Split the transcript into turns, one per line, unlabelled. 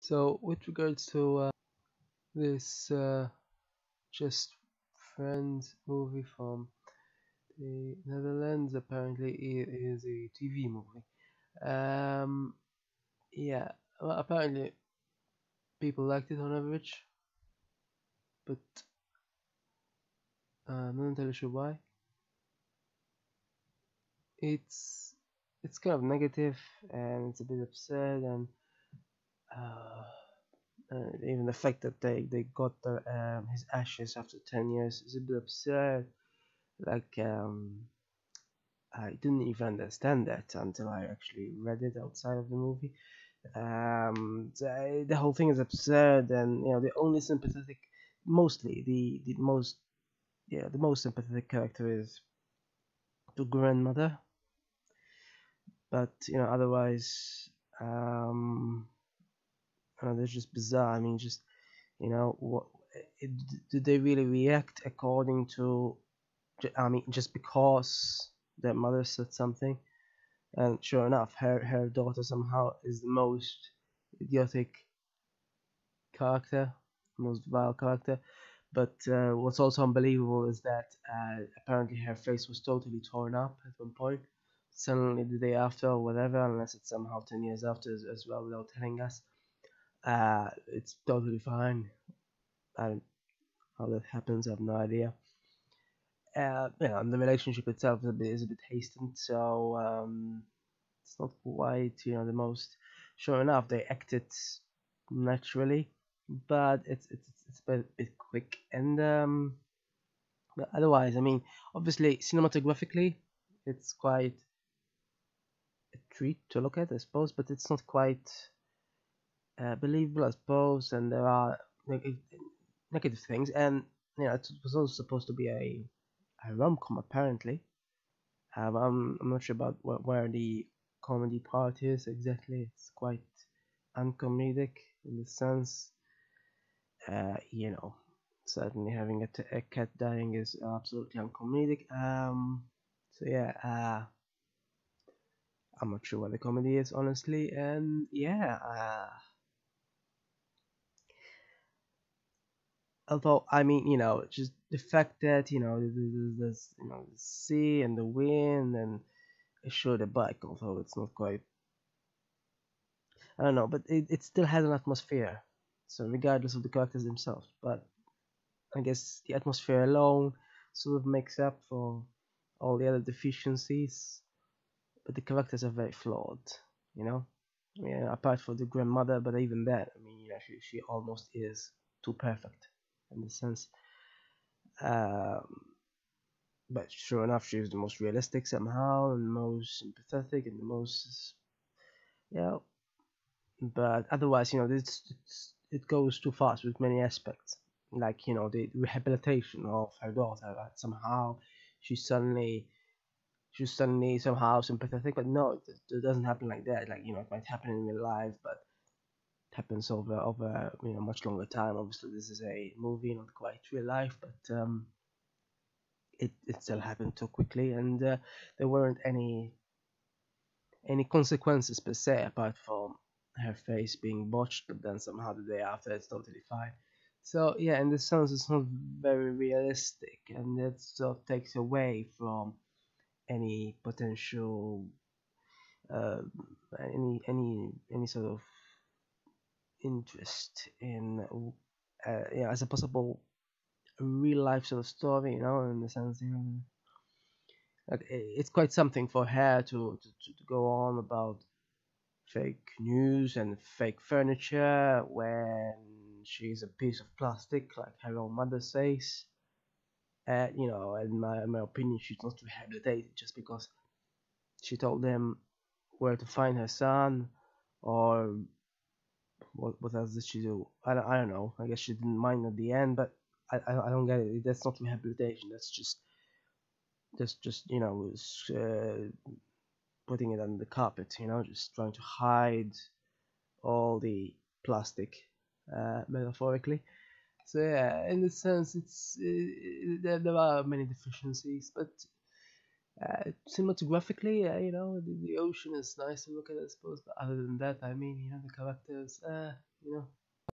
So, with regards to this Just Friends movie from the Netherlands, apparently it is a TV movie. Um, yeah, well, apparently people liked it on average, but I'm not entirely sure why. It's it's kind of negative and it's a bit absurd and uh, even the fact that they got his ashes after 10 years is a bit absurd. Like I didn't even understand that until I actually read it outside of the movie. The whole thing is absurd, and the only sympathetic, mostly the most the most sympathetic character is the grandmother, but otherwise, um, they're just bizarre. I mean, just what it, did they really react according to? I mean, just because their mother said something. And sure enough, her daughter somehow is the most idiotic character, most vile character. But what's also unbelievable is that apparently her face was totally torn up at one point. Suddenly, the day after, or whatever, unless it's somehow 10 years after as well, without telling us, it's totally fine. I don't know how that happens, I have no idea. And the relationship itself is a bit hastened, so it's not quite the most. Sure enough, they acted naturally, but it's a bit quick. And but otherwise, I mean, obviously cinematographically, it's quite a treat to look at, I suppose, but it's not quite believable, I suppose. And there are neg- negative things, and it was also supposed to be a rom-com apparently. I'm not sure about where the comedy part is exactly. It's quite uncomedic in the sense, you know, certainly having a cat dying is absolutely uncomedic. So yeah, I'm not sure what the comedy is honestly, and yeah, although I mean, just the fact that there's the sea and the wind and sure the bike, although it's not quite, I don't know, but it still has an atmosphere. So regardless of the characters themselves, but I guess the atmosphere alone sort of makes up for all the other deficiencies. But the characters are very flawed, you know. Yeah, apart from the grandmother, but even that, I mean, she almost is too perfect in the sense. Um, but sure enough, she's the most realistic somehow, and the most sympathetic, and the most, yeah. But otherwise, it goes too fast with many aspects. Like the rehabilitation of her daughter. That somehow she suddenly she's suddenly somehow sympathetic, but no, it doesn't happen like that. Like it might happen in real life, but it happens over much longer time. Obviously, this is a movie, not quite real life, but it still happened too quickly, and there weren't any consequences per se, apart from her face being botched, but then somehow the day after it's totally fine. So yeah, in this sense, it's not very realistic, and it sort of takes away from any potential, uh, any sort of interest in, as a possible real life sort of story, in the sense, like it's quite something for her to go on about fake news and fake furniture when she's a piece of plastic, like her own mother says. And in my opinion, she's not rehabilitated just because she told them where to find her son, or what else did she do? I don't know. I guess she didn't mind at the end, but I don't get it. That's not rehabilitation. That's just putting it under the carpet. Just trying to hide all the plastic, metaphorically. So yeah, in the sense, there are many deficiencies, but Cinematographically, the ocean is nice to look at, I suppose. But other than that, I mean, the characters, you know,